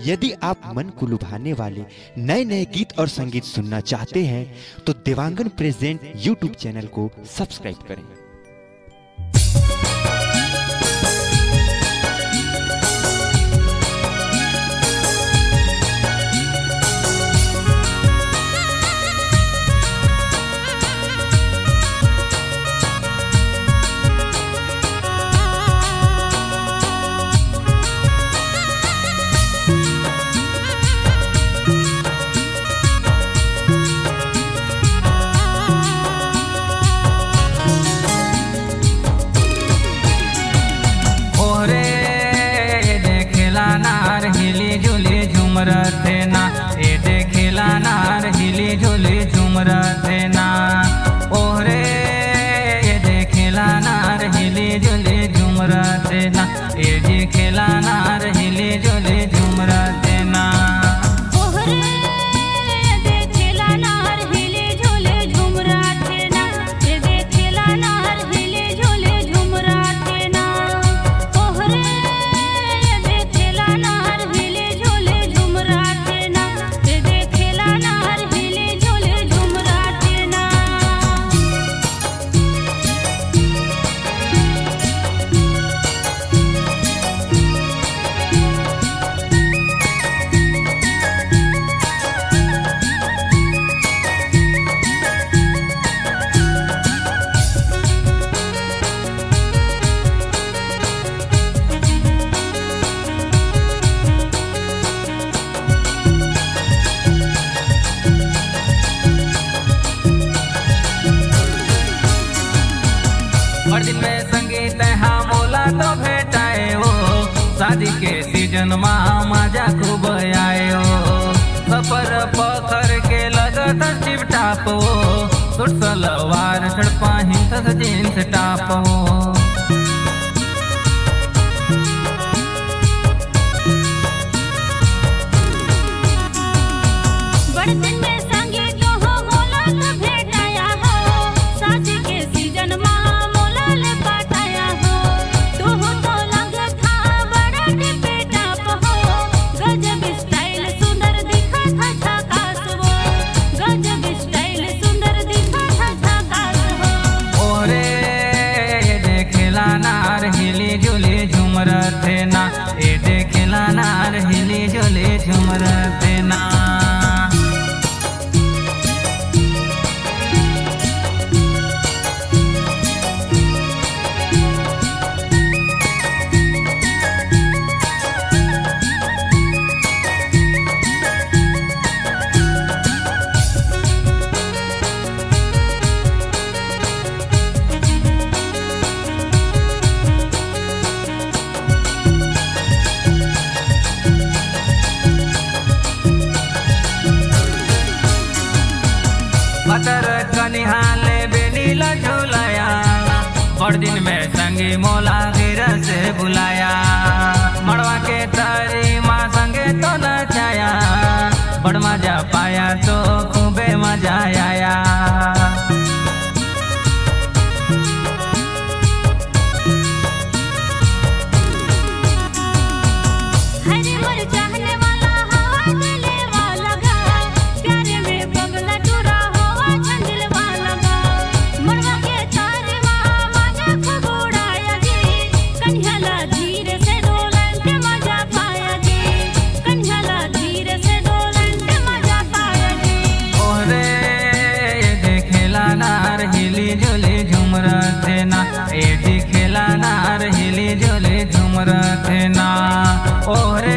यदि आप मन को लुभाने वाले नए नए गीत और संगीत सुनना चाहते हैं तो देवांगन प्रेजेंट यूट्यूब चैनल को सब्सक्राइब करें। थे ना ए देखेला नार हिली झूली झूमर थे ना ओहरे ए देखेला नार हिली झूली झूमर थे ना ए देखेला नार हिली झूली झूमर थे ना ओहरे ए देखेला नार हिली झूली झूमर थे ना ए देखेला नार हिली झूली झूमर थे ना ओहरे ए देखेला नार हिली झूली झूमर थे ना ए देखेला नार हिली झूली झूमर थे ना। और दिन में संगीत हाँ मोला तो भेटाए हो शादी के सीजन में मजा खूब आए हो सफर पखर के लगत टिपटाप हो सूट सलवार छड़पा हिंस जींस टाप हो बड़तन में संगीत हो मोला तो भेटाया हो शादी के सीजन में मोला ले पाटाया हो तू तो लग था बड़ा टिपटाप हो गजब स्टाइल सुंदर दिखा था झकास हो गजब स्टाइल सुंदर दिखा था झकास हो। ओरे ये देखेला नार हिली झूली झूमर थे ना ए देखेला नार हिली झूली झूमर थे ना। पतर कनिहाले बेनीला झूलाया बड़ दिन में संगी मोला गिर से बुलाया मड़वा के तारी माँ संगे तो नचाया बड़ मजा पाया तो खूबे मजा आया। हरे मर चाहने वाला हवा दिले वाला गा प्यारे में बगला टूरा हुआ झंझल वाला गा मड़वा के तारे माँ मजा खूब उड़ाया जी कन्हला धीरे से डोलन के मजा पाया जी कन्हला धीरे से डोलन के मजा पाया जी। ओहरे ये देखेला नार हिली झूली झूमर थे ना ए देखेला नार हिली झूली झूमर थे ना ओहरे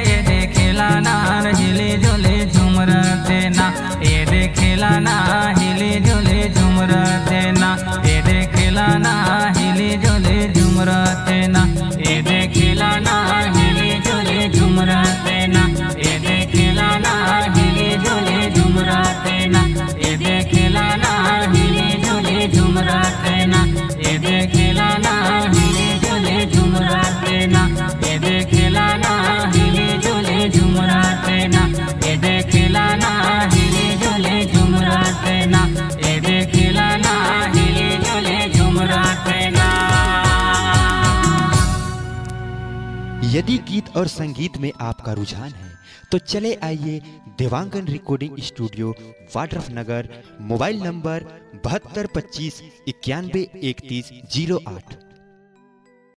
ये देखेला नार हिली झूली झूमर थे ना ए देखेला ना हिली झूली झूमर थे ना ए देखेला ना हिली झूली झूमर थे ना ए देखेला ना हिली झूली झूमर थे ना ए देखेला ना हिली झूली झूमर थे ना ए देखेला ना हिली झूली झूमर थे ना ए देखेला ना हिली झूली झूमर थे ना ए देखेला ना हिली झूली झूमर थे ना ए देखेला ना हिली झूली झूमर थे ना ए देखेला ना हिली झूली झूमर थे यदि गीत और संगीत में आपका रुझान है तो चले आइए देवांगन रिकॉर्डिंग स्टूडियो वाड्रफ नगर, मोबाइल नंबर 7225 913108।